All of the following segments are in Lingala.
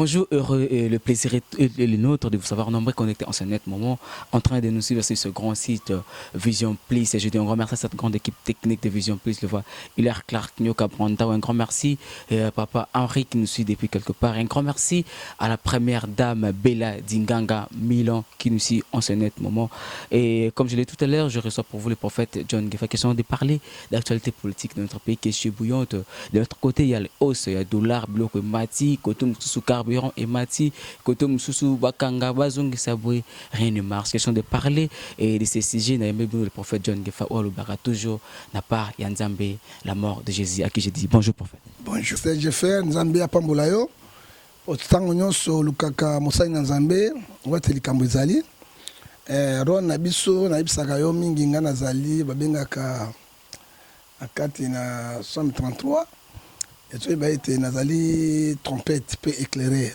Bonjour, heureux et le plaisir est le nôtre de vous savoir nombreux connectés en ce net moment en train de nous suivre sur ce grand site Vision Plus. Et je dis un grand merci à cette grande équipe technique de Vision Plus, le voit Hilaire Clark, Nyoka Branda. Un grand merci à papa Henri qui nous suit depuis quelque part. Un grand merci à la première dame Bella Dinganga Milan qui nous suit en ce net moment. Et comme je l'ai dit tout à l'heure, je reçois pour vous le prophète John Gefa, question de parler d'actualité politique de notre pays qui est chebouillante. De l'autre côté, il y a les hausses, il y a le dollar, bloc et mati, coton sous carburant et mati, coton sous bakanga, bazong saboué, rien ne marche. Question de parler et de ces sujets, le prophète John Gefa Oualoubara, toujours n'a pas Yanzambe, la mort de Jésus, à qui je dis bonjour prophète. Bonjour, c'est Jeffer, Nzambe à Pambolayo. Autant on sur le kaka Moussa Nzambe, on va te le Kambouizali. Ron Nabiso, Nabisagayo, Minginga Nazali, Babengaka akati na 133. Et tu es Nazali trompette peut éclairer.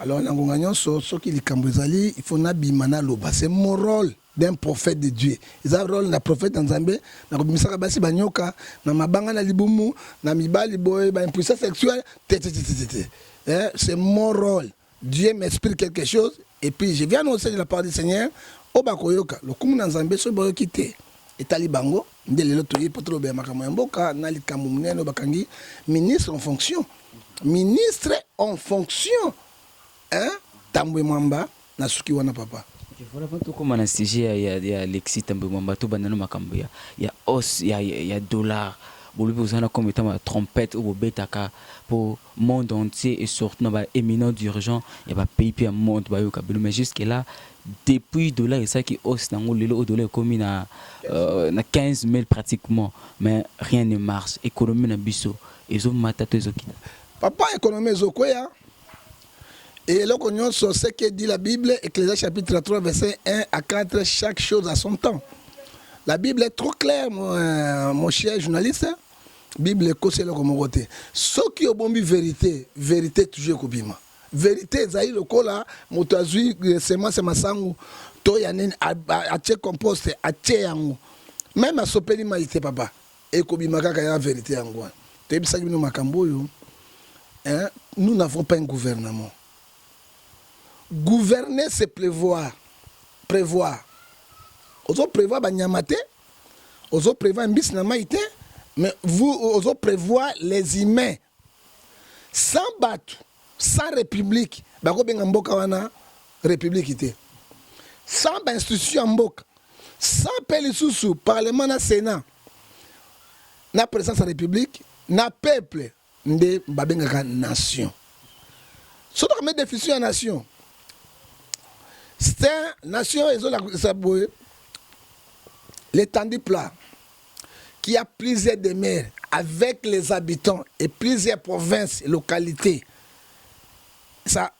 Alors, ce qui est Kambouizali, il faut Nabimana Loba. C'est mon rôle d'un prophète de Dieu. Ils ont le rôle d'un prophète dans Zambé. Na komisaka basi banyoka, na mabanga na libumu, na mibali boy, ba impuissance sexuelle. C'est mon rôle. Dieu m'explique quelque chose et puis je viens annoncer de la part du Seigneur. Obakoyoka, le kumu dans Zambé so boyo kité. Et talibango, ndele lotoye potro be makamo mboka na likambu munene bakangi ministre en fonction. Ministre en fonction. Hein? Tambwe Mwamba na suki wana papa. Voilà pas tout comme un sujet il y a Alexis Tambwe Mwamba tout banano makambo il y a os il y a dollar. Vous vous en comme étant trompette ou betaka pour monde entier et surtout dans éminent d'urgence il y a pas pays puis un monde ba yo kabelo mais jusque là depuis dollar et ça qui os dans le dollar comme na 15 000 pratiquement mais rien ne marche économie na biso et ont matato ezokina papa économie ezokoya. Et là, on sait ce que dit la Bible, Ecclésiaste chapitre 3, verset 1 à 4, chaque chose à son temps. La Bible est trop claire, mon cher journaliste. La Bible est c'est le côté. Ce qui est bon, vérité, vérité toujours kobima. Vérité, zaï le kola, motazui, sema sema sangu, toyanen, a tche compost, a tche yangu. Même à sopeli maïté, papa. Et kobima kaka ya vérité yangu. Nous n'avons pas un gouvernement. Gouverner, c'est prévoir. Prévoir. Ozo prévoir banyamate, ozo prévoir mbis na maïté, mais vous ozo prévoir les humains. Sans battre, sans république, bako benga mboka wana république ité. Sans institution mboka, sans pelisusu parlement na sénat, na présidence de la république, na peuple nde babenga nation. Surtout mettre définition à nation. C'est une nation, l'étendue plat, qui a plusieurs demeures avec les habitants et plusieurs provinces et localités. Ça,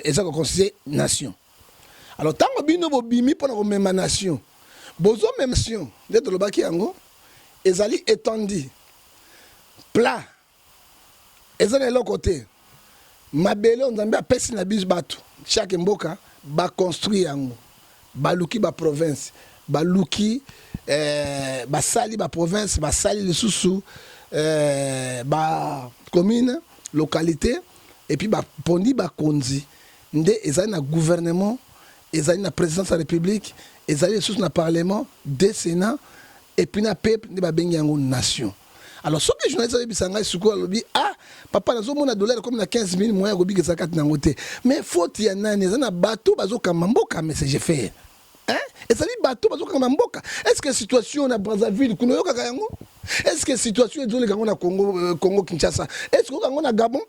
c'est ça qu'on considère nation. Alors, tant que nous avons bimi pour la même nation, bozo même nation, d'être le baki ango, ils allaient étendus, plat, ils allaient de l'autre côté. Ma belle, on a pesi na bis batu, chaque mboka. Ba construire yango baluki ba province baluki ba sali ba province ba sali le sous ba commune localité et puis ba pondi ba konzi nde ezali na gouvernement ezali na présidence de la république ezali sous na parlement des sénats et puis na peuple nde ba bengi yango nation. Alors, ce que je journaliste bisanga suko alobi ah papa nazo mona dollar comme na 15 000 moyens ko bigesa kat na ngote mais faute ya nani za na bateau bazo kamamboka mais c'est j'ai fait hein et ça dit bateau bazo kamamboka est-ce que situation na Brazzaville kuno yoka yango est-ce que situation ezole kango na Congo Kinshasa est-ce que kango na Gabon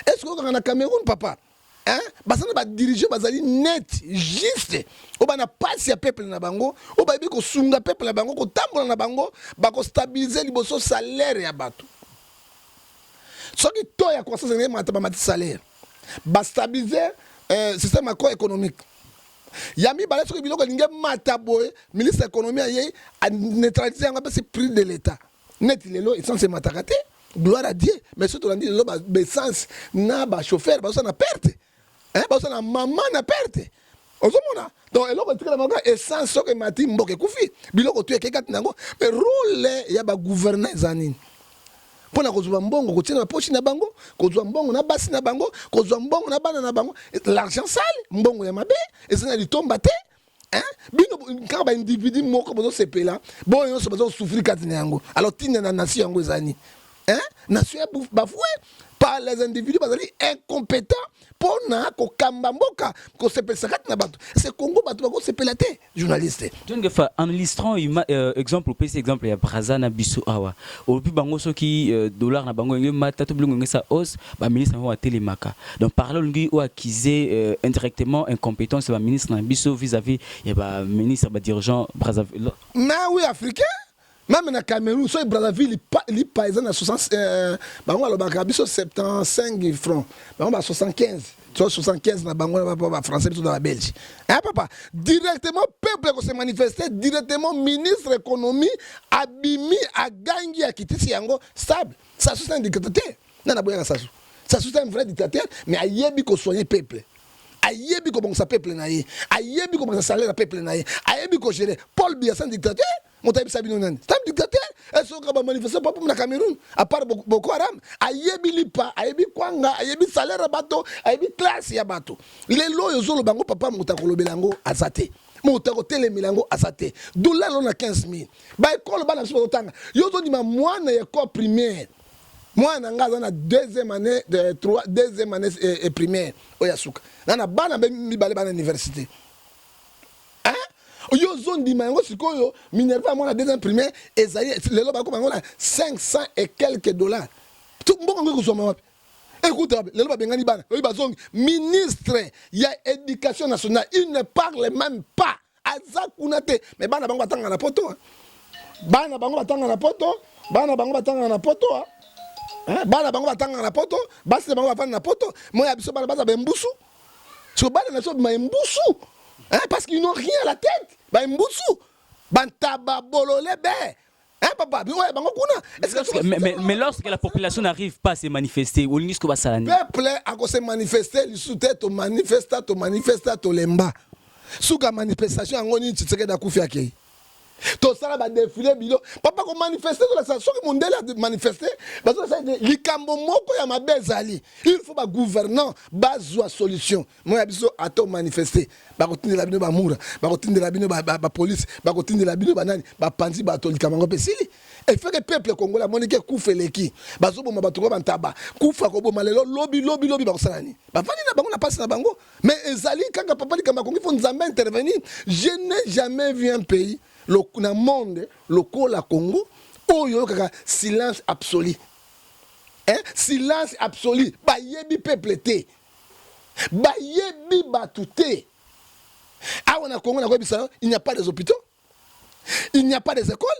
est-ce que kango na Cameroun papa hein basana ba diriger bazali net juste oba na passe ya peuple na bango oba bi ko sunga peuple na bango ko tambola na bango ba ko stabiliser liboso salaire ya bato ce qui to ya croissance ngé mata ba mati salaire ba stabiliser système macroéconomique yami ba leso biloko ngé mata boy ministre économie yé a neutraliser ngaba c'est prix de l'état net lelo ils sont se matakate gloire à Dieu mais surtout on dit le ba essence na ba chauffeur ba ça na perte. Hein, parce que la maman n'a perte. Ozomona. Donc, elle a dit que la maman essence ce que mati mboke kufi. Biloko tu es quelqu'un nango. Mais rôle ya ba gouverner zanine. Pona kozwa mbongo kotina na pochi na bango, kozwa mbongo na basi na bango, kozwa mbongo na bana na bango, l'argent sale, mbongo ya mabe, ezana litomba te. Hein? Bino quand ba individu moko bozo sepela, bon yo so bozo souffrir katina yango. Alors tina na nation yango ezani. Hein? Nation bafoué par les individus bazali incompétents pour na ko kamba mboka ko sepela katina bato. C'est Congo bato ko sepela te journaliste. Donc en illustrant exemple au PC exemple ya Braza na biso awa. Au plus bango soki dollar na bango ngé mata to bilongo ngesa os ba ministre wa telemaka. Donc parler ngi ou accuser indirectement incompétence ba ministre na biso vis-à-vis ya ba ministre ba dirigeant Brazzaville. Mais oui africain. Même na Cameroun, so Brazzaville li paysan à 60 bango alobaka biso 75 francs. Bango ba 75. 75 na bango ba français biso dans la Belgique. Hein papa, directement peuple ko se manifester, directement ministre économie abimi agangi akitisi yango stable. Ça c'est un dictateur. Na boyaka ça. Ça c'est un vrai dictateur mais ayebi ko soigner peuple. Ayebi ko bon sa peuple na ye. Ayebi ko bon sa salaire peuple na ye. Ayebi ko gérer. Paul Biya c'est un dictateur. Motaïb Sabino Nani. C'est un dictateur. Elles sont comme manifester pas pour le Cameroun. À part Boko Haram. Ayebi lipa, ayebi kwanga, ayebi salaire bateau, ayebi classe ya bateau. Les lois yozolo bango papa motakolo belango azate. Motako tele milango azate. Doula lona 15 000. Ba école bana biso tanga. Yozo di ma mwana école primaire. Moi nanga na deuxième année deuxième année primaire oyasuka. Nana bana mi bale bana université. Yo zone di mango sikoyo Minerva moi la deuxième primaire ezali le loba ko mango na 500 et quelques dollars tout mbongo ngiko so mapi écoute le loba bengani bana lo bazong ministre ya éducation nationale il ne parle même pas azakunate mais bana bango batanga na poto bana bango batanga na poto bana bango batanga na poto bana bango batanga na poto basi bango bafana na poto moi ya biso bana baza bembusu so bana na so ma mbusu. Hein, parce qu'ils n'ont rien à la tête. Bah, Mboussou. Bantaba bololé bé. Hein, papa? Mais lorsque la population n'arrive pas à se manifester, où est-ce que va ça? Le peuple a se manifester, il soutient au manifesta, au lemba. Sous la manifestation, on a une petite d'akoufia qui. Tout ça va défiler bilo. Papa ko manifester dans la station que mon délai a manifester parce que ça likambo moko ya mabezali. Il faut ba gouvernant bazwa solution. Moi ya biso ato manifester. Ba kotinde la bino ba mura, ba kotinde la bino ba police, ba kotinde la bino ba nani, ba panzi ba to likambo pesili. Et fait que peuple congolais monique kufeleki. Bazo boma bato ba ntaba. Kufa ko boma lelo lobby ba kosalani. Ba fani na bango na passe na bango. Mais ezali kanga papa likamba kongi faut nzambe intervenir. Je n'ai jamais vu un pays le monde, le Congo, oyo kaka silence absolu. Hein? Silence absolu. Ba yebi peuple te. Ba yebi batute. Ah on a Congo na Kobisa, il n'y a pas des hôpitaux. Il n'y a pas des écoles.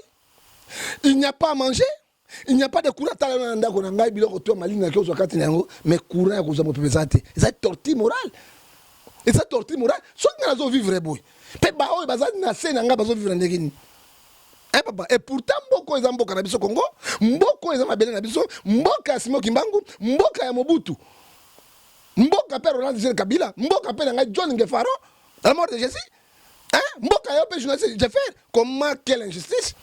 Il n'y a pas à manger. Il n'y a pas de courant talana ndako na ngai biloko to malinga ko zo kati nango mais courant ya ko zo mopepezate. C'est torture morale. Et ça torture morale. So nga zo vivre boy. Pe ba oyo bazali na se na nga bazo vivre ndekini. Hein papa et pourtant mboko eza mboka na biso Congo, mboko eza mabele na biso, mboka Simo Kimbangu, mboka ya Mobutu. Mboka pe Roland Kabila, mboka pe na John Ngefaro, à la mort de Jésus. Hein mboka yo pe journaliste je faire comment quelle injustice.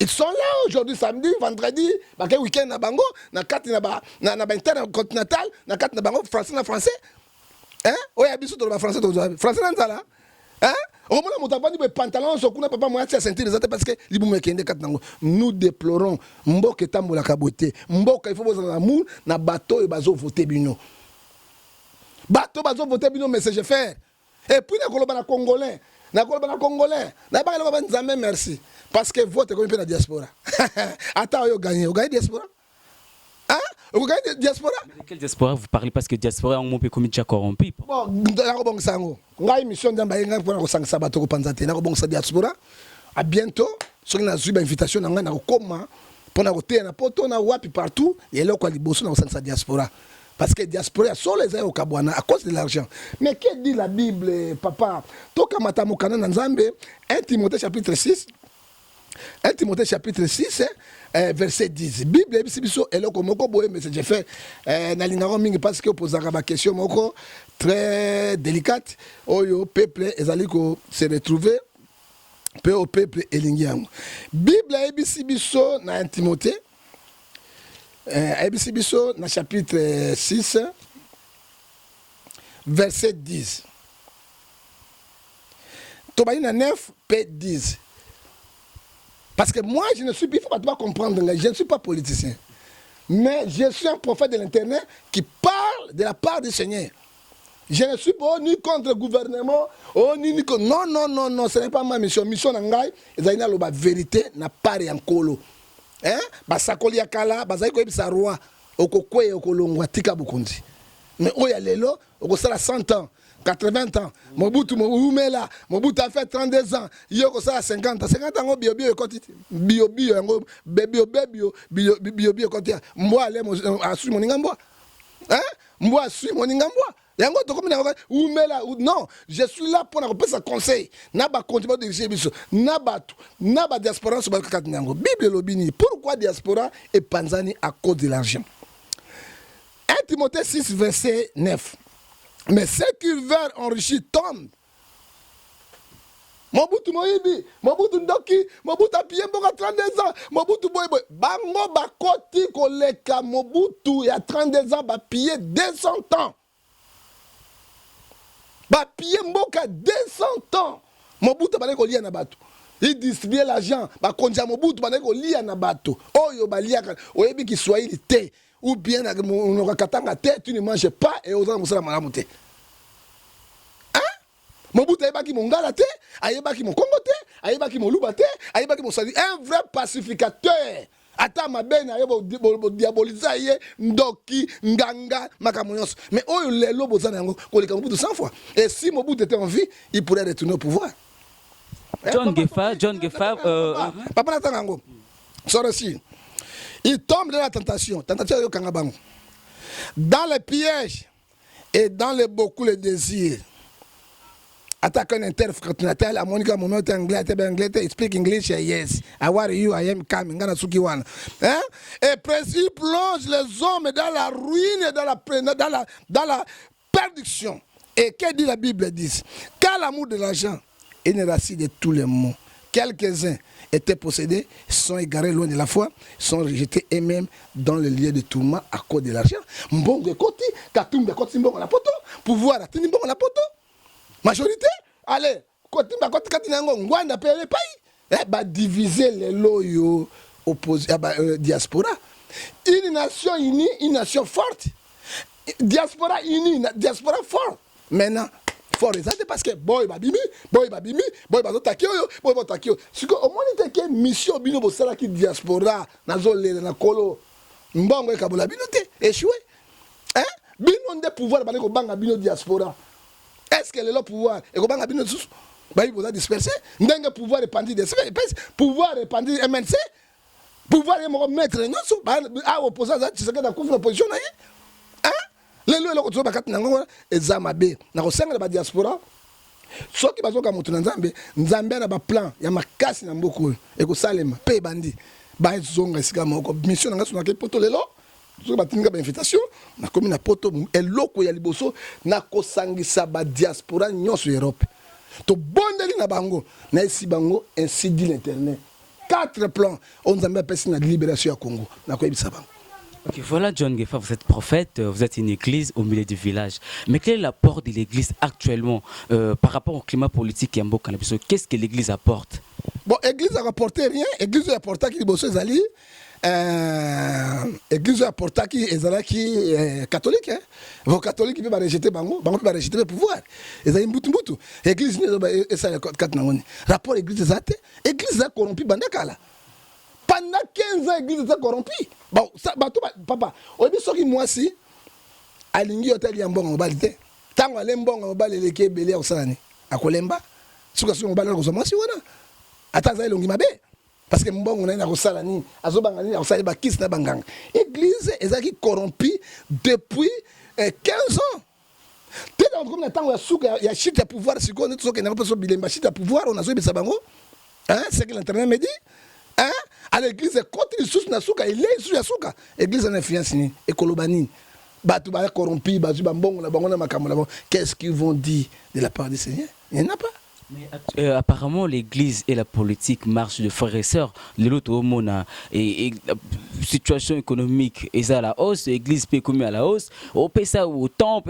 Ils sont là aujourd'hui samedi, vendredi, ba ke week-end na bango, na kati na ba intercontinental, na kati na bango français. Hein oya biso to ba français na nzala. Hein? Au moment où on a dit pantalon, papa moi à sentir parce que nous déplorons Mboka tambola kaboté. Mboka il faut besoin d'amour na bateau et bazo voter bino. Bateau bazo voter bino mais c'est je faire. Et puis na koloba na congolais, na ba la nzambe merci parce que vote comme pe na diaspora. Attends yo gagner diaspora. Hein? Vous gagnez diaspora? De quelle diaspora vous parlez? Parce que diaspora, on peut commettre déjà corrompu. Bon, bon sango. Ngai mission d'amba yenga pour ko sangsa bato ko panzate na ko bon sa diaspora. À bientôt. Sur na zuba invitation na ngana ko koma pour na ko te na poto na wapi partout, et là ko liboso na ko sangsa diaspora. Parce que diaspora sont les au Kabwana à cause de l'argent. Mais que dit la Bible, papa? Toka matamukana na Nzambe, 1 Timothée chapitre 6. 1 Timothée chapitre 6, verset 10. Bible est biso eloko moko boye mais j'ai fait nalingaro mingi parce que posaka ba question moko très délicate oyo peuple ezali ko se retrouver peu au peuple elingi yango. Bible est biso na 1 Timothée ABC Bisso, dans le chapitre 6, verset 10. Tobaïna 9, p 10. Parce que moi, je ne suis pas, il faut pas comprendre, je ne suis pas politicien. Mais je suis un prophète de l'Internet qui parle de la part du Seigneur. Je ne suis pas ni contre le gouvernement, ni contre... Non, non, non, non, ce n'est pas ma mission. Mission nangai, c'est la vérité, n'a pas rien colo. Hein? Basakoli yakala, basai ko ebisa roi, okokwe okolongwa tika bukundi. Mais oya lelo, okosala 100 ans. 80 ans, Mobutu Moumela, Mobutu a fait 32 ans, Yoko ça 50 ans, 50 ans, bio moi a su mon ingamba. Hein? Moi suis mon ingamba. Yango to comme Oumela non, je suis là pour nous passer conseil. Naba continuer de diriger biso. Naba diaspora sur Bakati Nyango. Bible lobini. Pourquoi diaspora et Panzani à cause de l'argent? 1 Timothée 6 verset 9. Mais ceux qui veulent enrichir tombent. Mobutu Moïbi, Mobutu Ndoki, Mobutu Appié Mboka 32 ans, Mobutu Boyboy. Bango Bakoti Koleka, Mobutu, il y a 32 ans, Bapillé 200 ans. Bapillé Mboka 200 ans. Mobutu Baneko Lia Nabato. Il distribue l'argent. Bakonja Mobutu Baneko Lia Nabato. Oyo Baliaka, Oyebi qui soit il était. Ou bien tu ne manges pas et aux gens malamuté. Hein? Mobutu ayebaki mongala te, ayebaki mon Congo te, ayebaki mon Luba te, ayebaki mon Sadi. Un vrai pacificateur. Ata mabe na yebo diaboliser ye ndoki nganga makamonyos. Mais oyo lelo bozana yango koleka Mobutu 100 fois. Et si Mobutu était en vie, il pourrait retourner au pouvoir. John Gefa, Papa Natangango. Sors aussi. Il tombe dans la tentation. Tentation de Kangabango. Dans les pièges et dans les beaucoup les désirs. Attaque un interfraternel. À Monica, mon autre anglais, tu speak English, yes. How are you? I am coming. Hein? Et il plonge les hommes dans la ruine et dans la perdition. Et que dit la Bible dit? Car l'amour de l'argent est une racine de tous les maux. Quelques-uns étaient possédés, sont égarés loin de la foi, sont rejetés et même dans le lieu de tourment à cause de l'argent. Mbongo koti, katumbe koti mbongo la poto, pouvoir atteindre mbongo la poto. Majorité, allez, koti mbakoti katinango ngwanda pele payi. Bah diviser les loyaux opposés, diaspora. Une nation unie, une nation forte. Diaspora unie, diaspora forte. Maintenant, fort exact parce que boy babimi boy bazotakio boy batakio siko omoni te mission bino bosala ki diaspora nazolele na kolo mbongo ekabola bino te échoué hein bino nde pouvoir bane ko banga bino diaspora est-ce que le pouvoir e ko banga bino susu bayi boza disperser ndenge pouvoir répandre des pouvoir répandre MNC pouvoir mo mettre nyonso ba opposant za tsaka da kufuna position na ye hein lelo eloko tozo bakati nango eza mabe na kosenga ba diaspora soki bazoka mutu na nzambe na ba plan ya makasi na mboko ekosalema pe bandi ba zonga esika moko mission na ngaso na ke poto lelo soki batinga ba invitation na komi na poto eloko ya liboso na kosangisa ba diaspora nyonso Europe to bondeli na bango na esi bango ainsi dit l'internet 4 plans on nzambe pesi na libération ya Congo na ko ebisa bango. Ok, voilà John Gefa, vous êtes prophète, vous êtes une église au milieu du village. Mais quel est l'apport de l'église actuellement par rapport au climat politique en Mboka? Qu'est-ce que l'église apporte? Bon, l'église a rapporté rien. L'église a apporté qui est Zali. L'église a apporté qui est catholique. Vos catholiques peuvent rejeter Bango, Bango peut rejeter le pouvoir. Ils ont mbutu. L'église est ça le quatre nangoni. Rapport l'église a été. L'église a corrompu Bandakala. Pendant 15 ans, l'église est corrompue. Bon, ça, papa, au début, ce qui moi si, à l'ingé hôtel Yambon en balité, tant que l'embon en balé les quais belé au salani, à Kolemba, ce que son balé au sommet, voilà. Attends, ça, l'ongi mabé. Parce que mbon on a au salani, à Zobangani, au salé, kiss na bangang. L'église est corrompue depuis 15 ans. T'es dans comme le temps où il y a chute à pouvoir, si on est tout ce qui n'a pas de chute à pouvoir, on a joué Sabango. Hein, c'est que l'internet me dit. Hein? À l'église, contre les sous nasuka, il est sous yasuka. L'église en influence ni, écolobani, batu ba corrompu, batu ba mbongo na bango na makambo na bango. Qu'est-ce qu'ils vont dire de la part du Seigneur? Il n'y en a pas. Mais apparemment, l'église et la politique marchent de frères et sœurs. Et situation économique est à la hausse, l'église peut commis à la hausse, on paie ça autant,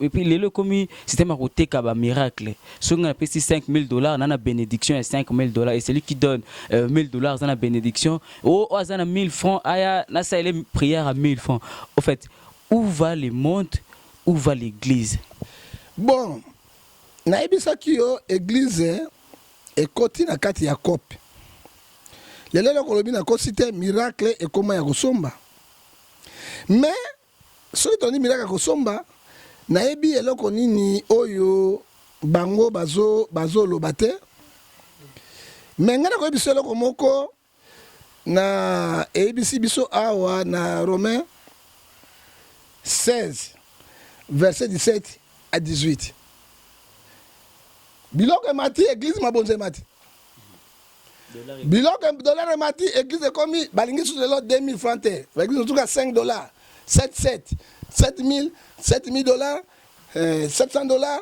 et puis les commis, c'était ma côté kaba miracle. Si on a payé $5,000, on a une bénédiction à $5,000, et celui qui donne $1,000, on a une bénédiction, ou on a 1,000 francs, aya, na ça les prières à 1,000 francs. En fait, où va le monde, où va l'église? Bon, naïbisa qui yo église et côté na kati ya kope. Lelo kolobi na ko cité miracle et comment ya kosomba. Mais ce qui dit miracle kosomba, naïbi eloko nini oyo bango bazo lobate. Mais ngana ko biso eloko moko na ABC biso awa na Romains 16 verset 17 à 18. Biloko mati église mabonze mati. Biloko dollar mati église comme balingi sous le 2,000 francs terre. Église en tout cas $5, 7,000 $7,000, $700,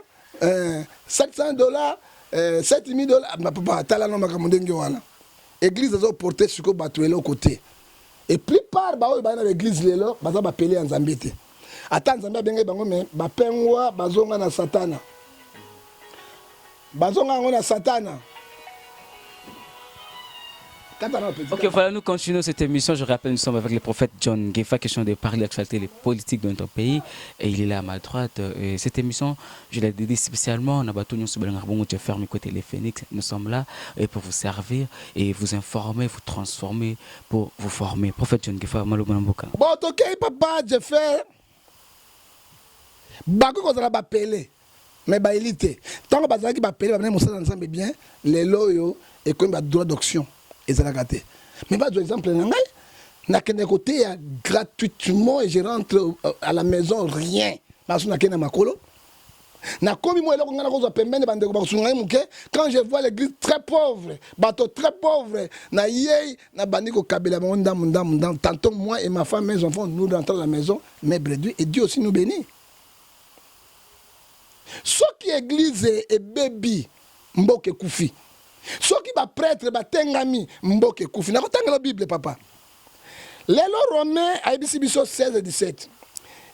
$700, $7,000. Ma papa tala no makamondenge wana. Église zo porter sur ko batuelo côté. Et plupart ba oyo ba na l'église lelo baza ba pele en Zambie. Ata Nzambe benge bango me ba pengwa bazonga na satana. Bazonga ngona satana. Ok, voilà, nous continuons cette émission. Je rappelle, nous sommes avec le prophète John Ngefa, question de parler de l'actualité les politiques de notre pays. Et il est là à ma droite. Et cette émission, je l'ai dédiée spécialement. On a battu fermé côté les Phoenix. Nous sommes là pour vous servir et vous informer, vous transformer, pour vous former. Prophète John Ngefa, Malobonamboka. Bon, ok, papa, je fais. Bako ko zala ba pelé. Mais ba élité. Tant que bazala ki ba pelé, ba mena mosala ensemble bien, les loyo et comme ba droit d'auction. Mais pas d'exemple, je côté gratuitement et je rentre à la maison rien. Quand je vois l'église très pauvre, bateau très pauvre, tantôt moi et ma femme, mes enfants, nous rentrons à la maison, mes brebis, et Dieu aussi nous bénit. Ce qui est église et baby, mboke koufi. Ce qui va prêtre, va tengami, mboke koufi. N'a pas la Bible, papa. Les Romains, ABC 16 et 17.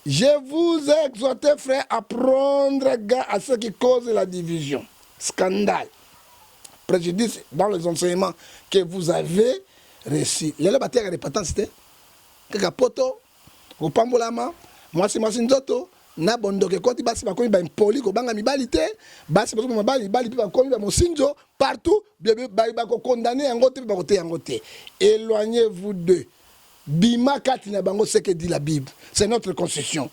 Je vous ai exhorté, frère, à prendre garde à ce qui cause la division, scandale, préjudice dans les enseignements que vous avez reçus. Les lois batailles répétantes, c'était que poto, au pambolama, moi c'est nzoto. Na bondoke koti basi bakomi ba impoli ko banga mibali te basi bazo mibali bali pe bakomi ba mosinzo partout ba ko condamner yango te ba ko te yango te. Éloignez-vous d'eux. Bima kati na bango ce que dit la Bible, c'est notre constitution.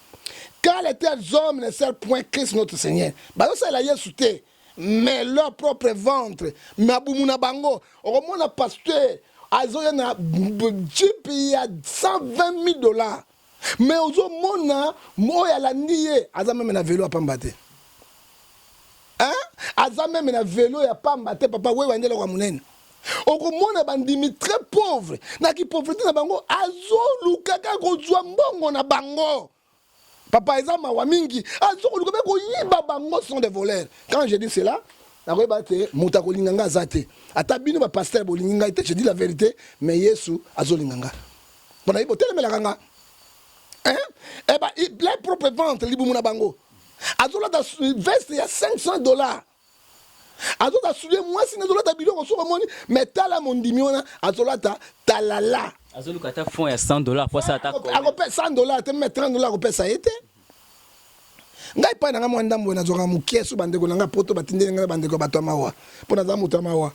Car les tels hommes ne servent point Christ notre Seigneur. Bazo ça la yesu te mais leur propre ventre mabumuna bango omona pasteur azoya na JP ya $120,000. Mais aux hommes, moi, à la nier, à même un vélo à Pambate. Hein? À même un vélo à Pambate, papa, oui, on est là, on est. Au monde, bandimi très pauvre. Na qui pauvreté na bango, azo lukaka kozwa mbongo na bango. Papa, ezama wa mingi, azo lukaka ko yiba bango sont des voleurs. Quand je dis cela, na ko bate mutako linganga zate. Ata bino ba pasteur bolinga ite, je dis la vérité, mais Yesu azo linganga. Bona ibo tele melanga. Hein? Eh ben, les propres ventes, les boumuna bango. Azola da veste, il y a $500. Azola da soulier, moi, si nous avons billet, on se remonte, mais t'as la mondimiona, azola ta talala. Azola ta fond, il y a $100 pour ça. $100, tu mets $30 pour ça, été. Ngai pa nanga mwanda mbona zoka mukiesu bandeko nanga poto batinde nanga bandeko batamawa. Pona za mutamawa.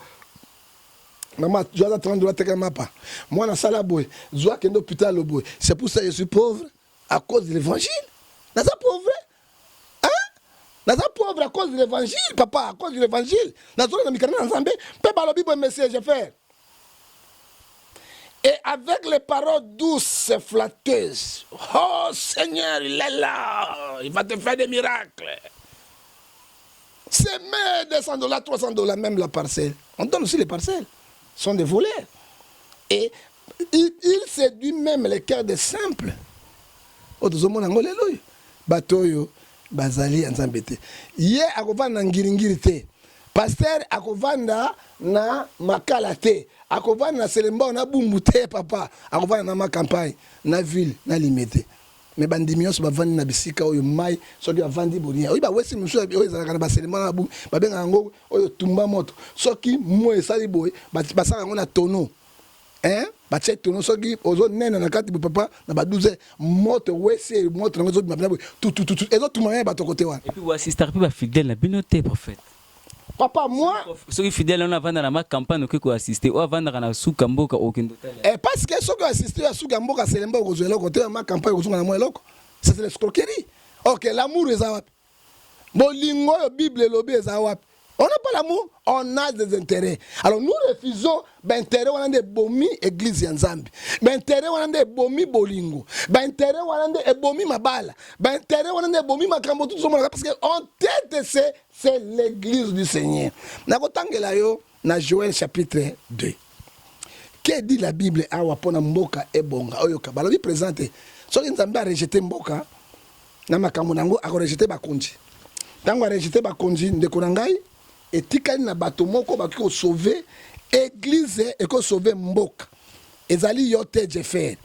Maman, tu as $30 teka mapa. Moi, na sala boy, zoa kendo putain le boy. C'est pour ça que je suis pauvre à cause de l'évangile. N'est-ce pas pauvre? Hein? N'est-ce pas pauvre à cause de l'évangile, papa, à cause de l'évangile. N'est-ce pas mikana ensemble, pe ba lobi bon message je fais. Et avec les paroles douces et flatteuses. Oh Seigneur, il est là. Il va te faire des miracles. C'est même $200, $300, même la parcelle. On donne aussi les parcelles. Sont des voleurs. Et il séduit même les cœurs des simples. Batoyo, bazali, anzambete. Yé, akova na ngiringiri te. pasteur akovanda na makala te, akovanda na selemba na bumbu te papa, akovanda na ma campagne na ville na limité. Mais bandimi nyonso bavandi na bisika oyo mai soki bavandi bolia oyo bawesi mosusu oyo ezalaka na baselema na bumbu babengaka yango oyo tumba moto soki mo esali boye basala yango na tono batie tono soki ozonena na kati papa na ba 12 moto wesi moto nango ezobima boye tutututu ezotuma ye bato kote wana. Et puis assistar puis ba fidèle na bino te prophète. Papa moi soki fidèle on avanda na ma campagne ko assister o avanda na suka mboka okendo tala. Parce que soki assister ya suka mboka selemba ko zoela kote ma campagne ko zunga na mo eloko. C'est l'escroquerie. OK, l'amour est à bolingo yo Bible lobi est à on n'a pas l'amour, on a des intérêts. Alors nous refusons l'intérêt on a des bomi église Nzambi. L'intérêt on a des bomi bolingo. L'intérêt on a des bomi mabala. L'intérêt on a des bomi makambo tout ça parce que en tête c'est l'église du Seigneur. Na kotangela yo na Joël chapitre 2. Que dit la Bible awa pona mboka ebonga oyo ka balobi présenter. Soki Nzambe a rejeté mboka na makambo nango a rejeté bakonzi. Tango a rejeté bakonzi ndeko na ngai etikali na bato moko baki ko sauver église et ko sauver mboka ezali yo te je faire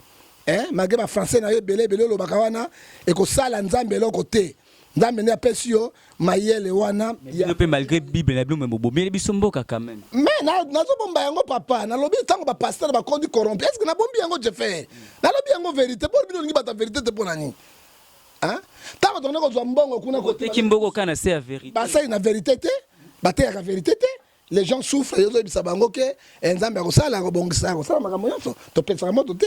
malgré ba français na yo belé lo bakawana et ko sala Nzambe loko te Nzambe ne apesi yo mayele wana ya pe malgré Bible na bino mbo mais biso mboka quand même mais nazo bomba yango papa na lobi tango ba pasteur ba kondi corrompu est-ce que na bombi yango je faire na lobi yango vérité pour bino ngi bata vérité te pour nani tango tona ko zwa mbongo kuna côté kimboko kana c'est la vérité ba ça une vérité te la vérité, les gens souffrent, ils disent que Nzambe akosala akobongisa akosala makambo nyonso to pesa moto te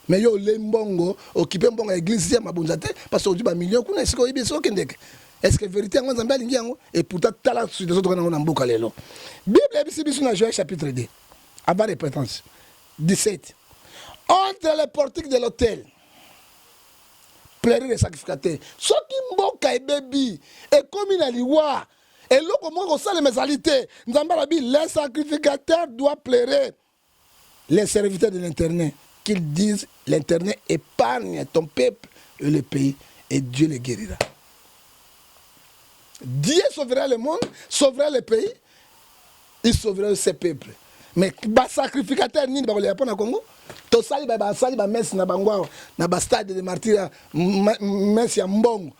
mais yo le mbongo occupé mbongo église ya mabonza te parce que odi ba million kuna siko ibi so kendeke est-ce que vérité yango Nzambe alingi yango et pourtant tala sur les autres na mboka lelo Bible ebisi biso na Joël chapitre 2 avant repentance 17 entre les portiques de l'hôtel pleurer les sacrificateurs soki mboka ebebi et comme il a liwa et là, comment ça les mésalités? Les sacrificateurs doivent pleurer les serviteurs de l'Internet. Qu'ils disent l'Internet épargne ton peuple et le pays et Dieu les guérira. Dieu sauvera le monde, sauvera le pays, il sauvera ses peuples. Mais les sacrificateurs, ni les Japonais Congo, tout ça, ils va messe na bangwa na stade de martyrs, messe ya mbongo.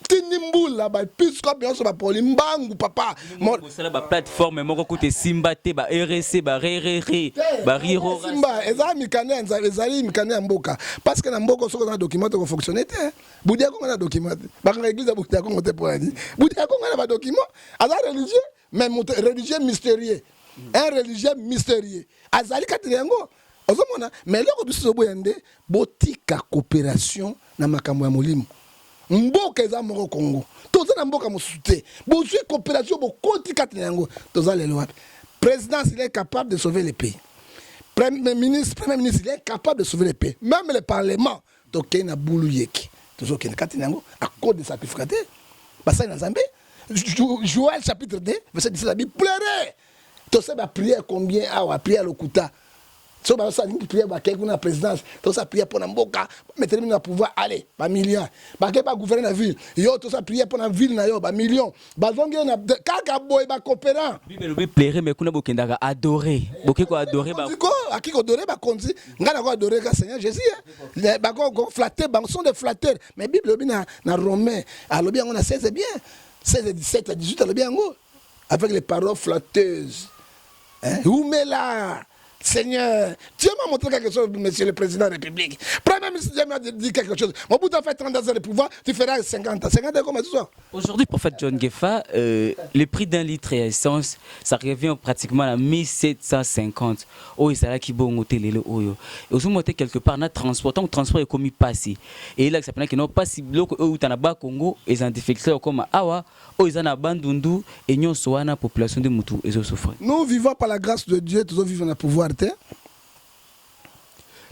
Tinimbula ba pisco bien so ba polimbangu papa mo sala ba plateforme moko kote simba te ba RC ba rerere ba riro simba ezami kanenza ezali mikane mboka parce que na mboka soko na document ko fonctionner te budia ko na document ba nga église budia ko ngote pour ani budia ko na ba document azar religieux mais religieux mystérieux un religieux mystérieux azali katilengo ozomona mais loko biso boyende botika coopération na makambo ya molimo mboka eza moko Congo toza na mboka mosute bozwi coopération bokoti kati na yango toza lelo wapi président il est capable de sauver le pays premier ministre il est capable de sauver le pays même le parlement tokei na bulu yeki tozo kene kati na yango à cause des sacrificateurs basa na Nzambe Joël chapitre 2 verset 17 la Bible pleurer to ça ba prière combien awa prière lokuta so ba ça ni prière ba quelqu'un na présidence to ça prière pour na mboka mettre na pouvoir aller ba millions ba ke ba gouverner la ville yo to ça prière pour na ville na yo ba millions ba zonge na kaka boy ba coopérant Bible be pleurer mais kuna bokendaka adorer bokeko adorer ba ko akiko adorer ba konzi ngana ko adorer ka Seigneur Jésus ba ko flatter ba sont des flatteurs mais Bible bi na Romain alobi yango na 16 bien 16 17 à 18 alobi yango avec les paroles flatteuses où mais là Seigneur, Dieu m'a montré quelque chose, monsieur le président de la République. Premier ministre, Dieu m'a dit quelque chose. Mon bout, tu as fait 30 ans de pouvoir, tu feras 50 ans. 50 ans, comment tu sois? Aujourd'hui, prophète John Gefa, le prix d'un litre d'essence, ça revient pratiquement à 1750. Oh, c'est là qui bon monter les lots. Et aussi monter quelque part, dans le transport, tant que le transport est commis passé. Et là, ça peut que non pas si bloc où tu as bas Congo, ils ont défecté comme Awa, où ils ont abandonné et nous sommes la population de Moutou et ils souffrent. Nous vivons par la grâce de Dieu, tous vivons dans le pouvoir.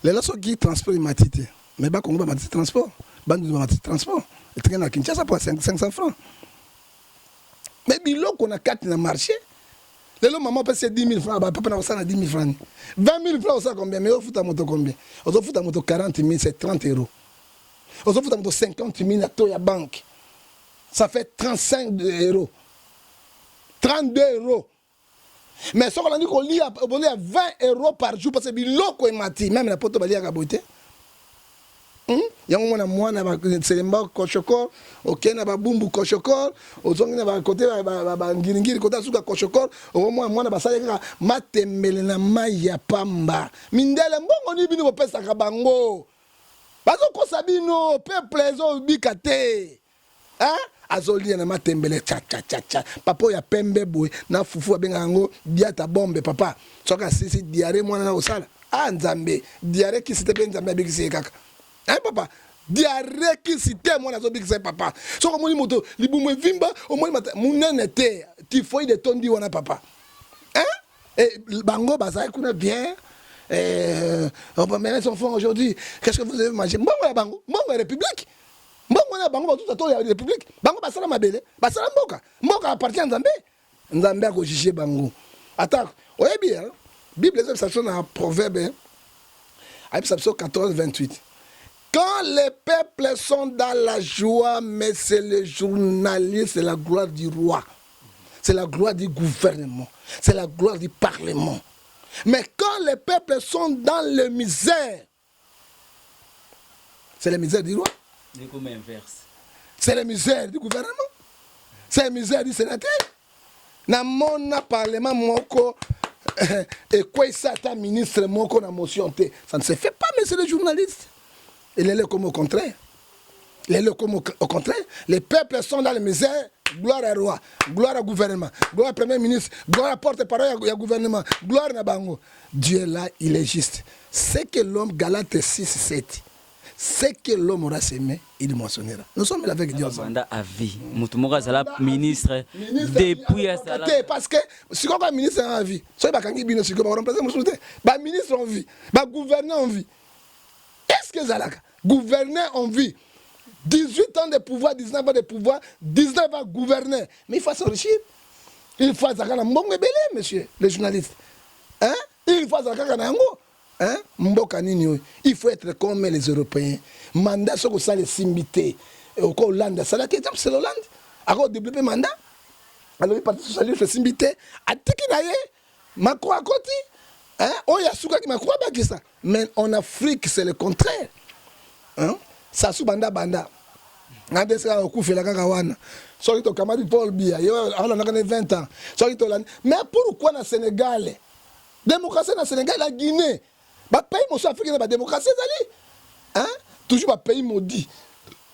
Les gens qui transportent matité, mais bas Congo matité transport, bandu matité transport. Et tu as Kinshasa pour 500 francs. Mais bilo qu'on a 4 dans le marché. Les gens maman paye 10 000 francs, papa n'a pas 10 000 francs. 20 000 francs ça combien? Mais on fout à moto combien? On fout à moto 40 000, c'est 30 euros. On fout à moto 50 000 à la banque. Ça fait 35 euros. 32 euros. Mais ce qu'on a dit qu'on lit à 20 euros par jour parce que biloko est mati. Même la pote balia kabote. Yango mwana mwana ba selemba koshokor, okena ba bumbu koshokor, ozongi na ba côté ba ngiringiri côté suka koshokor, mwana basale kaka matembele na mai ya pamba. Mindele mbongo ni bino bopesa ka bango. Bazo kosa bino peuple ezo bikate. Hein? Azolia na matembele cha cha cha cha. Papa ya pembe boy na fufu abenga ngo diata bombe papa. Soka sisi diare mwana na osala. Ah nzambe, diare ki site pe nzambe abikisi kaka. Hein papa? Diare ki site mwana zo bikisi papa. Soka moni moto libumu vimba o moni mata munene te. Tifoide de tondi wana papa. Hein? Et bango bazai kuna bien. On va mettre son enfant aujourd'hui. Qu'est-ce que vous avez mangé? Mbongo ya bango, mbongo ya République. Mbongo na bango tout à la République. Bango basala mabele, basala mboka. Mboka appartient à Nzambe. Nzambe a jugé bango. Attends, oye bien. Bible c'est ça dans Proverbe. Chapitre 14 28. Quand les peuples sont dans la joie, mais c'est le journaliste, c'est la gloire du roi. C'est la gloire du gouvernement. C'est la gloire du parlement. Mais quand les peuples sont dans le misère, c'est la misère du roi. C'est la misère du gouvernement. C'est la misère du sénateur. Dans mon parlement, moko, et quoi ça, ta ministre, moko, na motion, ça ne se fait pas, mais c'est les journalistes. Et les comme au contraire. Les comme au contraire. Les peuples sont dans la misère. Gloire au roi, gloire au gouvernement, gloire au premier ministre, gloire à porte-parole au gouvernement, gloire à Bango. Dieu est là, il est juste. C'est que l'homme, Galate 6, 7, c'est que l'homme aura semé, il moissonnera. Nous sommes avec Dieu ensemble. À vie. Moutoumora Zala, ministre, depuis à Zala. Parce que si on a un ministre en vie, si on a un ministre en vie, un gouverneur en vie, est-ce que Zalaka, gouverneur en vie, 18 ans de pouvoir, 19 ans de pouvoir, 19 ans gouverner. Mais il faut s'enrichir. Il faut s'enrichir. Monsieur, les journalistes. Hein? Il faut s'enrichir. Hein? Il faut être comme les Européens. Mandat, c'est que ça les simbité. Au Hollande, c'est l'Hollande. Alors, développer mandat. Alors, il parti socialiste, le simbité. A Tikinaye, Macron à côté. Hein? On y a souka qui m'a croit que ça. Mais en Afrique, c'est le contraire. Hein? Ça sous banda banda. Ngade sera au coup fait la kakawana. Sorry to Kamadi Paul Biya. Yo on a 20 ans. Sorry to mais pourquoi na Sénégal? Démocratie na Sénégal, la Guinée. Ba pays mo africain ba démocratie zali. Hein? Toujours ba pays maudit.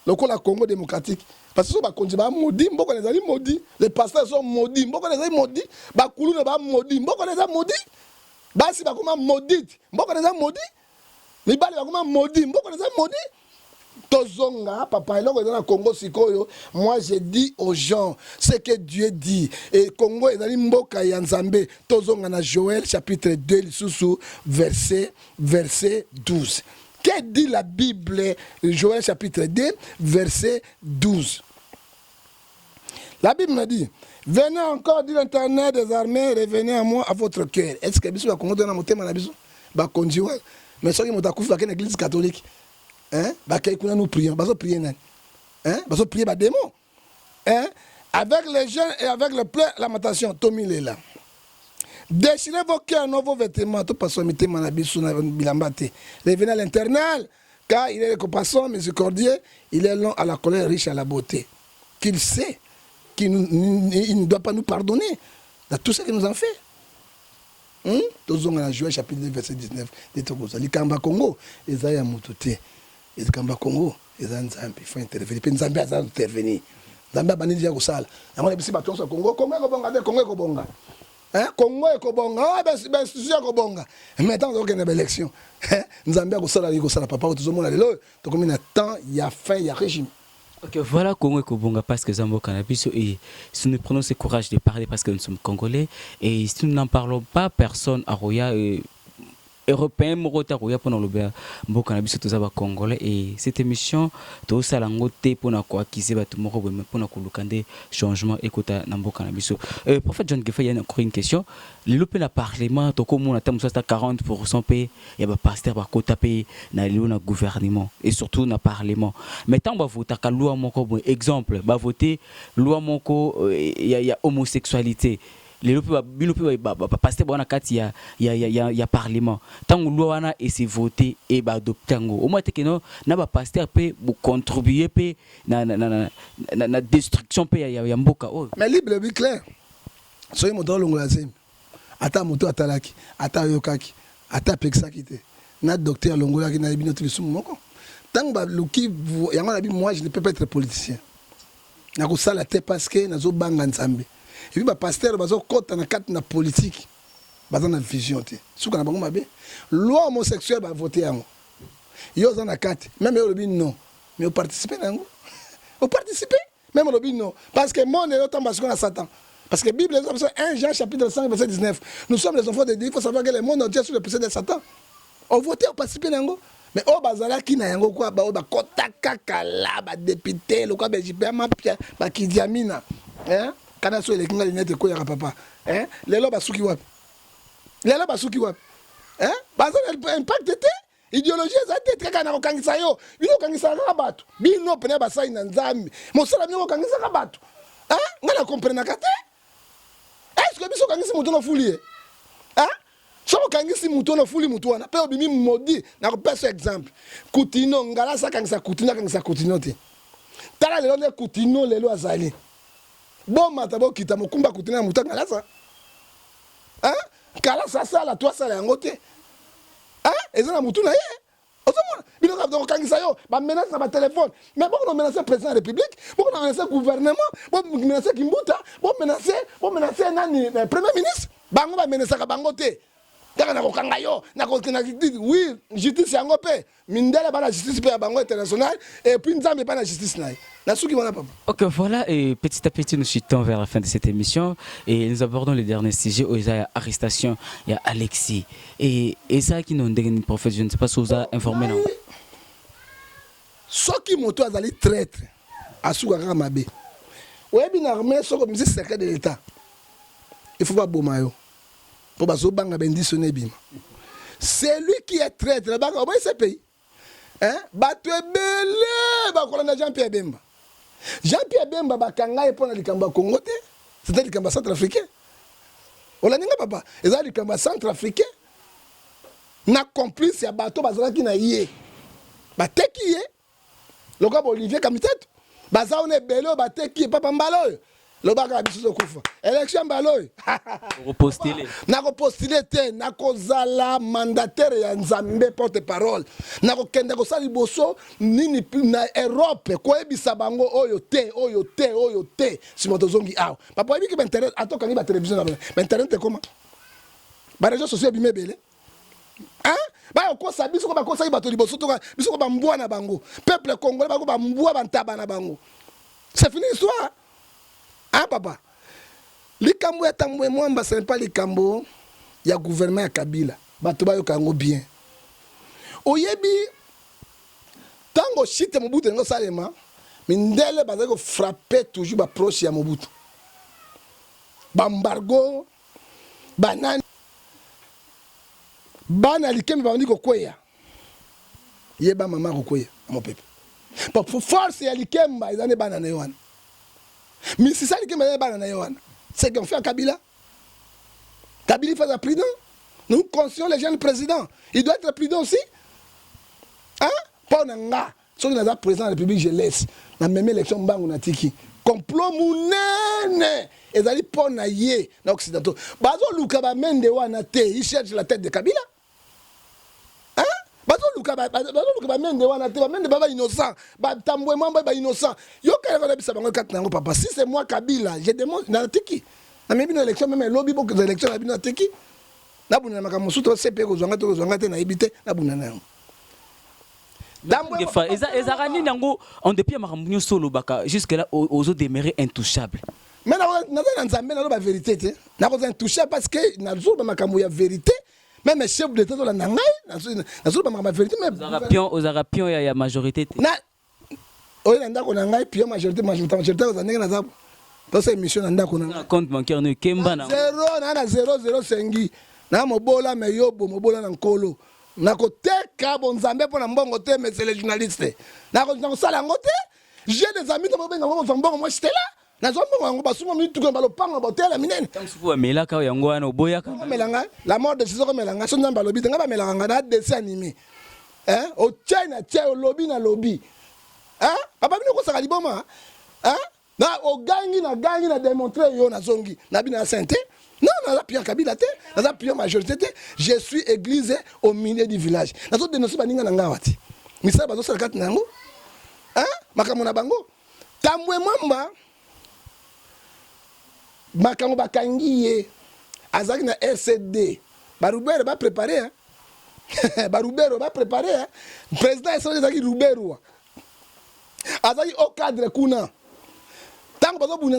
Le Congo démocratique. Parce que so ba konji ba maudit, mboko les ali maudit. Les pasteurs sont maudits, mboko les ali maudit. Ba kulu na ba maudit, mboko les ali maudit. Ba si ba koma maudit, mboko les ali maudit. Les bali ba koma maudit, mboko les ali maudit. Tozonga, papa, Congo Sikoyo, moi je dis aux gens ce que Dieu dit. Et Congo est dans l'imboka yanzambe. Tozonga na Joël chapitre 2, verset 12. Que dit la Bible, Joël chapitre 2, verset 12. La Bible me dit, venez encore, dit l'Éternel des armées, revenez à moi à votre cœur. Est-ce que Bissou va Congo donner mon thème à la Bissou? Bah, conduire. Mais ça, il m'a dit que l'église catholique. Hein? Nous prions, nous prions, hein? Nous prions les démons. Hein? Avec les jeunes et avec le pleurs, lamentation, Tommy est là. Déchirez vos cœurs, vos vêtements, tout passons, mettez Manabisu, Bilambate. Revenez à l'internal, car il est compassion, miséricordieux, il est long à la colère, riche à la beauté. Qu'il sait qu'il ne doit pas nous pardonner de tout ce qu'il nous a fait. Tozonga na Joël chapitre 2 verset 19. Les Kamba Congo, ils ont moutoté. Les Kamba Congo, ils ont Nzambe, il faut intervenir. Puis Nzambe a intervenir. Nzambe a banni déjà au sale. Amona bisi baton so Congo, Congo ko bonga, Congo ko bonga. Hein? Congo ko bonga, ah ben sujet ko bonga. Maintenant on a une élection. Nzambe a ko sala papa tozomona lelo, to comme na temps, il y a faim, il y a régime. Ok, voilà Congo et Kobonga parce que Zambo Cannabis et si nous prenons ce courage de parler parce que nous sommes Congolais et si nous n'en parlons pas, personne à Roya européen moko ta koya pona loba mboka na biso toza ba congolais et cette émission to sala ngote pona ko akiser ba tout moko bomme pona ko lukande changement ekota na mboka na biso. Prophète John Gefa, il y a encore une question. Le lope na parlement to ko mona tamu sa 40% pe ya ba pasteur ba kota pe na lelo na gouvernement et surtout na parlement. Mais tant ba voter ka loi moko bon exemple ba voter loi moko ya homosexualité. Les pasteur bon kati ya parlement tant loi wana et c'est voté et ba adopter ngo au moins que non na ba pasteur peut contribuer pe na destruction pe ya mboka. Mais libre bi clair soy moto longolazem ata moto atalaki ata yokaki ata pexaki te na docteur longolaki na bino tout moko tant ba luki yango na bi moi je ne peux pas être politicien na ko sala te parce que nazo banga nzambe. Et puis, les pasteurs, ils ont na politique. Ils ont une vision. Si vous avez une loi homosexuelle, ils vont voter. Ils ont une carte. Même eux, ils non. Mais ils participent. Ils participent. Même eux, non. Parce que mon est autant parce qu'on a Satan. Parce que la Bible, 1 Jean chapitre 5, verset 19. Nous sommes les enfants de Dieu. Il faut savoir que le monde entier est sous le poussée de Satan. On vote, on participe. Mais au bazala qui n'a yango quoi, ba kota kakala, ba député, le quoi, ba jibema pia, ba kidiamina. Hein? Kana so elekinga linete ko ya papa hein lelo basuki wapi hein baza impact te idéologie za te treka na kokangisa yo bino kangisa ka bato bino pene basai na nzambe mosala bino kangisa ka bato hein ngana comprendre ka te est-ce que biso kangisi muto no fuli hein so kangisi muto no fuli muto wana pe obimi modi na ko pesa exemple Coutinho ngala sa kangisa Coutinho te tala lelo ne Coutinho lelo azali bon matabo kita mokumba kutina mutanga lasa hein kala sasa la toi sala ngote hein ezana mutuna ye ozomona bino ka donc kangisa yo ba menace na ba téléphone mais bon on menacer président de la république bon on menacer gouvernement bon menacer Kimbuta bon menacer nani premier ministre bango ba menacer ka bango te taka na kokanga yo na kokina oui justice yango pe mindele ba la justice pe ya bango international et puis nzambe ba la justice na Ok, voilà, et petit à petit, nous chutons vers la fin de cette émission et nous abordons le dernier sujet où il y a arrestation, il y a Alexis. Et ça qui nous dit, prophète, je ne sais pas si vous avez informé. Ce qui moto a allé traître à Sougara Mabé. Oui, bien armé, ce comme c'est secret de l'État. Il faut pas bomayo. Pour pas se banga benditionner bim. C'est lui qui est traître. Là-bas, comment il pays? Hein? Bateau belé, bah colonel Jean-Pierre Bemba. Jean-Pierre Bemba bakanga epona likamba Congo te, c'était likamba centrafricain. Olaninga papa, eza likamba centrafricain. Na complice ya bato bazalaki na yé. Bateki yé. Loka Olivier Kamitet. Baza on ebelo bateki papa mbalo. Lobaka biso kufa. Élection mbalo. Repostiller. Na repostiller te, na kozala mandataire ya Nzambe porte-parole. Na kokende ko sali boso nini na Europe ko ebisa bango oyo te. Simotozongi aw. Papa ebi ki internet atoka ni ba télévision na ba. Internet te comment? Ba réseaux sociaux bi mebele. Hein? Ba ko sa biso ko ba ko sa bato liboso to ka biso ko ba mbwa na bango. Peuple congolais ba ko ba mbwa ba ntaba na bango. C'est fini l'histoire. Ah papa, likambo ya tambwe mwamba ce n'est pas likambo ya gouvernement ya Kabila. Bato ba yo kango bien. Oyebi tango chite Mobutu ngo salema, mindele bazako frapper toujours ba proche ya Mobutu. Bambargo, banani bana likembe ba ndiko kweya. Yeba mama ko kweya mon peuple. Pour force ya likemba izane bana na yohana. Mais c'est ça qui m'a dit, c'est qu'on fait à Kabila. Kabila fait la prudent. Nous conscients les jeunes présidents. Il doit être prudent aussi. Hein? Pas un gars. Si on a président de la République, je laisse. Dans la même élection, on a tiki. Complot mounene. Et ça dit pas naïe dans l'Occidentaux. Bazo Lukaba mende wana te. Il cherche la tête de Kabila. Hein? Bazo Lukaba mende wana te. Mende baba innocent. Ba tambwe mamba ba innocent. Yo kaya kona bisa bango kat nango papa. Si c'est moi Kabila, je demande na tiki. Na même une élection même lobby beaucoup d'élections na bina tiki. Na buna makamusu to CP ko zwanga te na ibite na buna na. On depuis Marambounio solo baka jusque là aux autres demeurés intouchables. Mais na nzambe na la vérité te. Na ko intouchable parce que na zo ba makambo ya vérité même chef d'état de la nangai na vérité mais aux arapions il y a majorité na oyo na ndako nangai pion majorité aux ndenge na zabo to c'est émission na ndako nangai compte bancaire no kemba na 0,005 na mobola me yobo mobola na nkolo nakoteka bonzambe mpo na mbongo te mais c'est les journalistes nakosala yango te j'ai des amis tomobenga ngo mbongo moi j'étais là nazombo yango basuma mituka balopanga botela minene tamsufu bamelaka yango wana oboyaka melanga la mort de Cissoko melanga so nzamba lobi nga bamelanga na dessin animé hein o China tchai lobby na lobby hein papa bino ko saka liboma hein na o gangi na démontrer yo na zongi na bina sainte non na Pierre Kabila te na Pierre majorité te je suis église au milieu du village na so dénoncer baninga na ngawati misala bazo sala kati nango hein makambo na bango tambwe mwamba makambo bakangi ye azaki na RCD barubero ba préparer hein barubero ba préparer hein président ezaki rubero azaki au cadre kuna tango bazobuna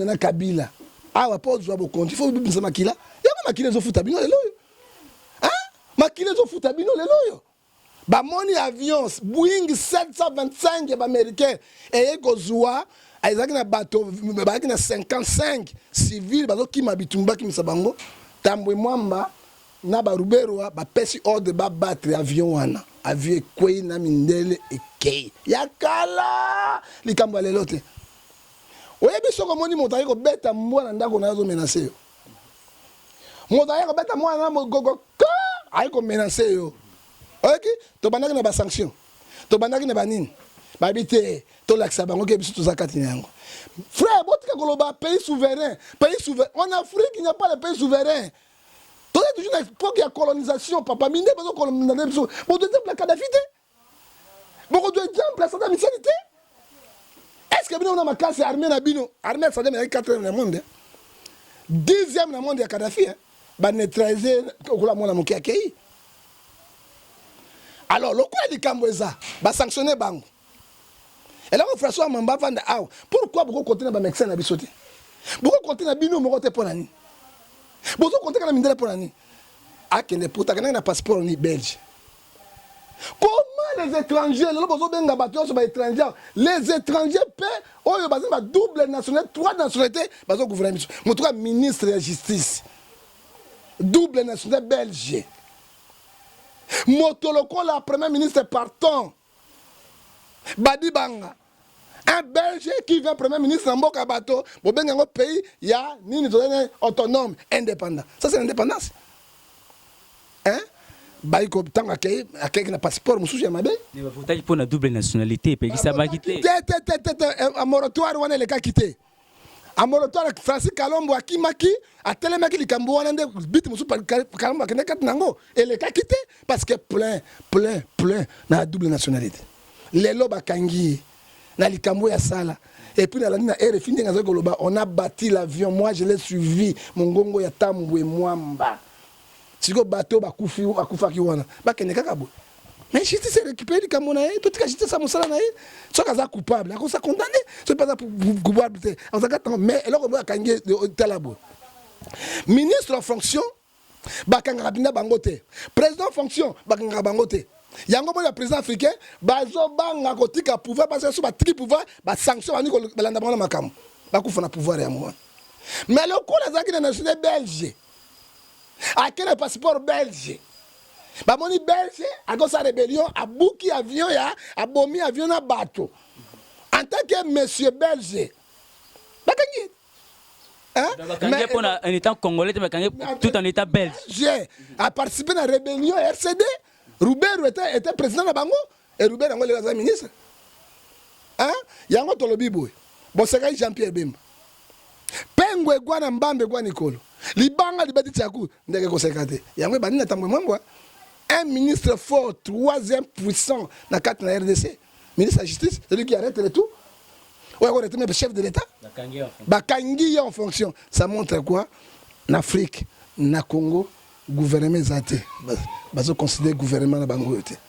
na Kabila awa po zwa bo konti fo bimisa makila yaba makila ezofuta bino lelo yo hein makila ezofuta bino lelo yo bamoni avions Boeing 725 ba-américain eye kozwa ezaki na bato bazaki na 55 civil bazokima bitumba kimisa bango tambwe mwamba na barubero bapesi ordre babattre avion wana avion ekwei na mindele ekei yakala likambo lelo te oyebi soko moni moto ayi kobeta mwana ndako na azo menace yo moto ayi kobeta mwana mogogo ayi komenace yo oyoki tobandaki na basanction tobandaki na banini babi te tolakisa bango ke biso toza kati na yango frère botika koloba pays souverain en Afrique il n'y a pas de pays souverain toi toujours une époque de colonisation papa minde bazo coloniser biso bon de exemple la Kadhafi te beaucoup de exemple la Saddam Hussein te est-ce que bino na makasi armée na bino armée Saddam Hussein 4e na monde 10e na monde ya Kadhafi ba neutraliser kola mona moki akei alors lokola likambo eza ba sanctionner bango et là François Mamba vanda awa pourquoi beaucoup continuer ba médecin na biso te beaucoup continuer na bino moko te pona ni beaucoup continuer na mindele pona ni akende puta kana na passeport ni belge comment les étrangers les bozo benga bato so ba étrangers les étrangers paient oyo bazo ba double nationalité 3 nationalités bazo gouverner biso en tout cas ministre de la justice double nationalité belge Motoloko la premier ministre partant Badi Banga un Belge qui vient premier ministre en Mboka Bato Bobenga pays il y a ni autonome indépendant ça c'est l'indépendance hein Baïko tanga akei na passeport mususu ya mabe ne ba votaki pour la double nationalité pe ça va quitter un moratoire wana le ka quitter un moratoire Francis Kalombo akimaki atelemaki likambo wana nde bit musu Kalombo akende kat nango et le ka quitter parce que plein na double nationalité lelo bakangi na likambo ya sala et puis na la RFI ndenga zo koloba on a bâti l'avion moi je l'ai suivi mongongo ya tambwe mwamba siko bateau bakufaki wana bakende kaka bo mais justice c'est récupérer likambo na ye tout ka justice sa mosala na ye soka za coupable akosa condamné c'est pas pour coupable on s'attend mais eloko bakangi talabo ministre en fonction bakanga binda bangote président en fonction bakanga bangote yango mo le président africain bazo banga kotika pouvoir parce que so batiki pouvoir ba sanction bani ko balanda bana makambo bakufa na pouvoir ya mo mais le coup les akina national belge a quel passeport belge ba moni belge a go sa rébellion a bouki avion ya a bomi avion na bateau en tant que monsieur belge bakangi mais pour un état congolais tout en état belge j'ai a participé à la rébellion RCD Roubert était président de Bango et Roubert est ministre. Hein? Yango tolobi boy. Boseka Jean-Pierre Bemba. Pengwe gwana mbambe gwa Nikolo. Libanga libati tchaku ndeke kosekate. Yango bani na tambwe mwambwa. Un ministre fort, 3e puissant na carte na RDC. Ministre de la justice, celui qui arrête le tout. Ouais, on était même chef de l'État. Bakangi en fonction. Ça montre quoi? En Afrique, na Congo, gouvernement zate bazo considérer gouvernement na bango yote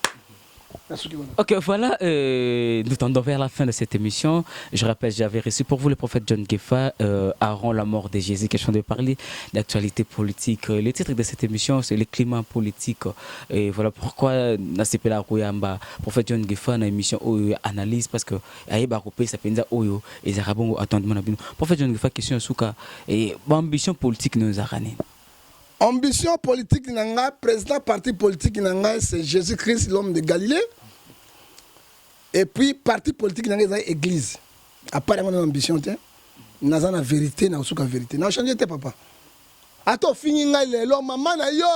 Ok, voilà, nous tendons vers la fin de cette émission. Je rappelle, j'avais reçu pour vous le prophète John Gefa, Aaron, la mort de Jésus, question de parler d'actualité politique. Le titre de cette émission, c'est le climat politique. Et voilà pourquoi Nasipela Rouyamba, prophète John Gefa, une émission où analyse, parce que Aïba Kopé, ça fait une oyo, et Zarabon, attendement, prophète John Gefa, question Souka, et ambition politique nous a ramené. Ambition politique nanga, président parti politique nanga, c'est Jésus-Christ, l'homme de Galilée. Et puis parti politique nanga, c'est église. À part mon ambition, n'a la vérité, n'a pas la vérité. N'a changé papa. Ato fini ngai lo mama na yo,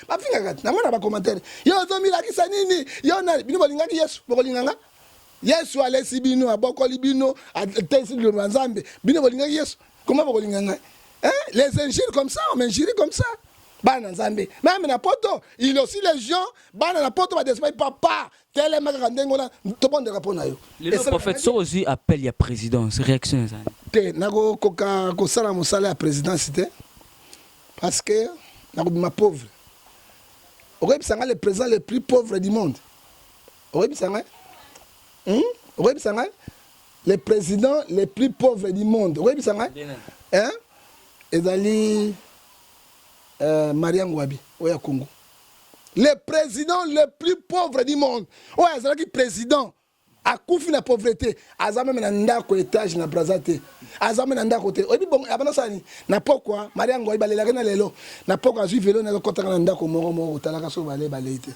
ba finga kat. Na mona ba commentaire. Yo zomi la kisa nini? Yo na bino bolinga ki Yesu, bolinga. Yesu alesi bino abokoli bino a tesi le Nzambe. Bino bolinga ki Yesu. Comment bolinga ngai? Hein? Les injures comme ça, on m'injure comme ça. Bana Nzambe. Même na poto, il y a aussi les gens, bana na poto va descendre papa. Tel est ma grande ngona, tout le monde répond à eux. Le prophète so aussi appelle ya présidence, réaction ça. Té nako koka ko sala mosala ya présidence c'était parce que nako ma pauvre. Orebi sanga le président le plus pauvre du monde. Orebi sanga Orebi sanga le président le plus pauvre du monde. Orebi sanga hein? Ezali Maria Ngouabi, Oya Congo. Le président le plus pauvre du monde. Oya Zalaki président. A koufi na pauvreté. Azame na ndako étage na Brazate. Azame na ndako te. Obi bon abana sani. Na pourquoi Maria Ngouabi balelaka na lelo. Na pourquoi azui vélo na kota na ndako moko talaka so balé te.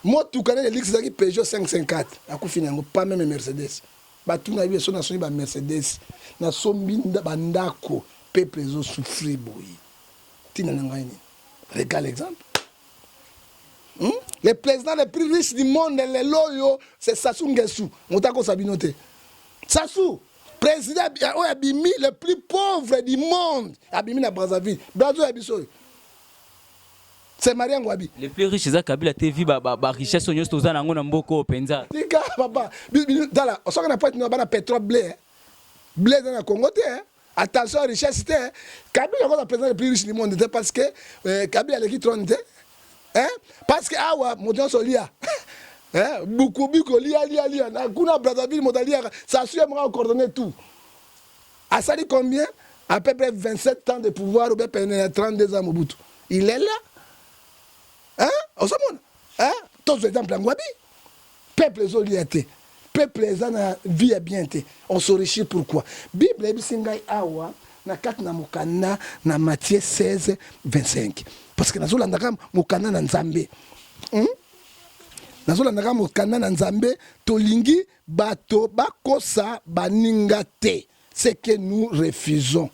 Moi tout connais les Lexus qui Peugeot 554. A koufi na ngo pas même Mercedes. Ba tout na biso na soni ba Mercedes. Na sombi ndako. Peuple ont souffert, regarde l'exemple. Le président le plus riche du monde, les loyaux, c'est Sassou Nguesso. Moutako Sabinote. Sassou, président Abimi, le plus pauvre du monde. Abimi na Brazzaville. Brazzaville Abisso. C'est Maria Ngouabi. Le plus riche, c'est Kabila TV, richesse, on y a un mboko penza. Tika, papa. Dans la, on sait qu'on n'a pas de pétrole blé. Blé dans le Congo, attention à la richesse, Kabila est le président le plus riche du monde parce que Kabila est qui trône, parce que awa moto solia, beaucoup lia, na kuna Brazzaville modalia, ça suit moi coordonner tout. A ça dit combien? À peu près 27 ans de pouvoir ou bien 32 ans Mobutu. Il est là, au monde, tous les exemples en Ngouabi, peuple zoliaté. Peuple les na vie bien té on s'enrichit pourquoi Bible ebisingai awa na kat na mukana na Matthieu 16:25 parce que nazolandaka mukana na Nzambe nazolandaka mukana na Nzambe tolingi bato bakosa baninga te ce que nous refusons.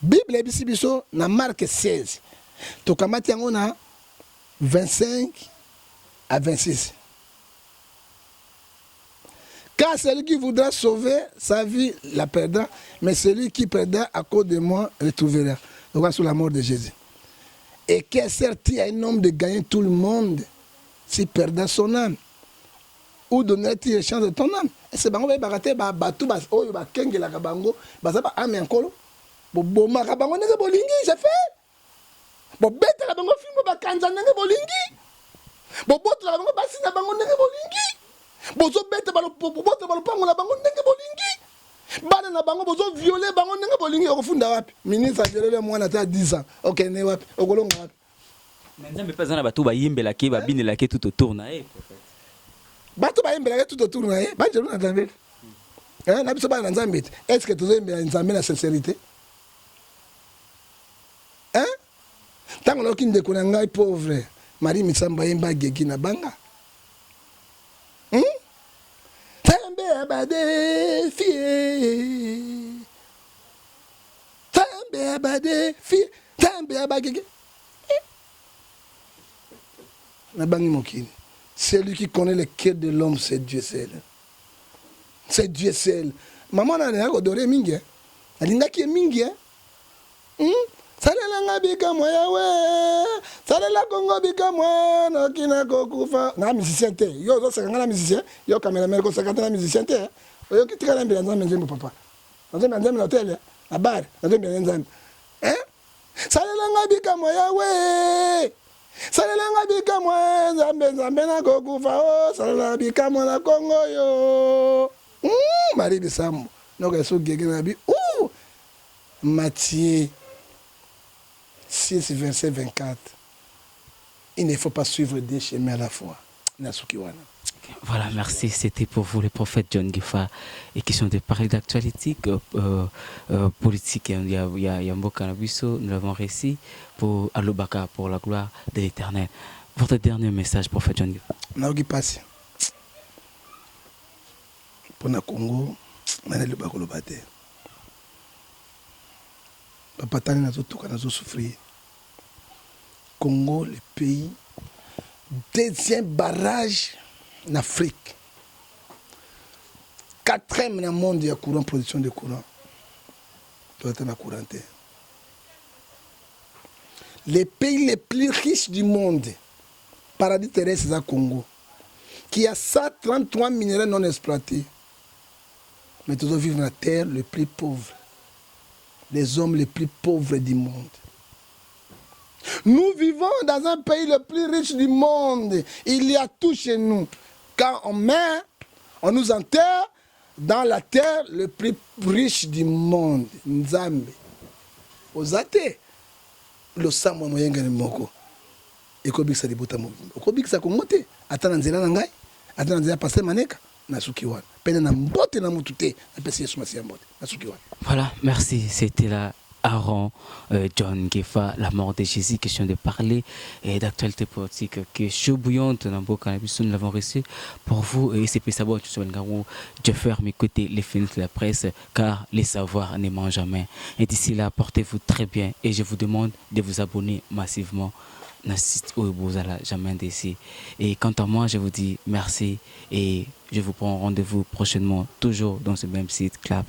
Bible ebisibiso na Marc 16 tokamati yango na 25 à 26. Car celui qui voudra sauver sa vie la perdra, mais celui qui perdra à cause de moi retrouvera. Donc, sur la mort de Jésus. Et qu'est certain à un homme de gagner tout le monde s'il perdra son âme? Où donnerait-il les chances de ton âme? Et c'est bon, baraté, batou, oh, bah, kenge la kabango, bah, ça va âme encore. Bon, ma kabango n'est pas bolingi, j'ai fait. Bon, bête la bango film, bah, kanza n'est pas bolingi. Bon, bot la bango, bah, si la bango n'est pas bolingi. Bozo bete balo bozo balo pango na bango ndenge bolingi bana na bango bozo violer bango ndenge bolingi okufunda wapi ministre violé mwana ta 10 ans OK ne wapi okolonga wapi Nzambe pesa na bato bayimbela ke babinela ke tout autour na prophète bato bayimbela ke tout autour na ba jelo na Nzambe na biso bana Nzambe est-ce que tozo yimbela Nzambe na sincérité tango loki ndeko na ngai pauvre Marie Mitsamba yemba geki na banga Tambe abade fie Tambe abade fie Tambe abagege Nabangi mokini. Celui qui connaît le cœur de l'homme, c'est Dieu seul. C'est Dieu seul. Maman n'a rien adoré mingi. Elle n'a qui mingi. Salela ngabika moya we. Salela kongo bika moya no kina kokufa. Na musicien te. Yo zo sekanga na musicien. Yo cameraman ko sekanga na musicien te. Yo kitika na mbila nzambe nzembo papa. Nzambe nzambe na hotel. Na bar. Nzambe nzambe. Salela ngabika moya we. Salelanga bikamwa nzambe nzambe na kokufa o salela bikamwa na Congo yo. Marie Bisambo donc eso gege na bi Matthieu 6 verset 24. Il ne faut pas suivre deux chemins à la fois. Nasukiwana. Voilà, merci. C'était pour vous le prophète John Gifa et question de parler d'actualité politique. Il y a Mboka Nabiso, nous l'avons réussi pour Alobaka, pour la gloire de l'Éternel. Votre dernier message, prophète John Gifa. Naogi passe. Pour le Congo, on a le bacolobate. Papa Tani n'a pas souffrir. Congo, le pays, deuxième barrage en Afrique. Quatrième dans le monde, il y a courant, production de courant. Tout est dans courant. Les pays les plus riches du monde, paradis terrestre, c'est le Congo, qui a 133 minéraux non exploités. Mais tous vivent dans la terre le plus pauvre. Les hommes les plus pauvres du monde. Nous vivons dans un pays le plus riche du monde. Il y a tout chez nous. Quand on meurt, on nous enterre dans la terre le plus riche du monde. Nzambe. Ozate. Le sang moyenga ni moko. Ekobikisa libota mobimba. Ekobikisa komote. Atana nzela na ngai. Atana nzela passer maneka. Nasukiwana. Pena na mbote na mutute. Na pesi Yesu masiya mbote. Nasukiwana. Voilà, merci. C'était là Aaron John Gifa, la mort de Jésus, question de parler et d'actualité politique qui est chaud bouillante dans le cannabis. Nous l'avons reçu pour vous et c'est pour savoir je ferme écouter les fenêtres de la presse car les savoirs ne mangent jamais. Et d'ici là, portez-vous très bien et je vous demande de vous abonner massivement dans le site où vous allez jamais d'ici. Et quant à moi, je vous dis merci et je vous prends rendez-vous prochainement, toujours dans ce même site, Clap.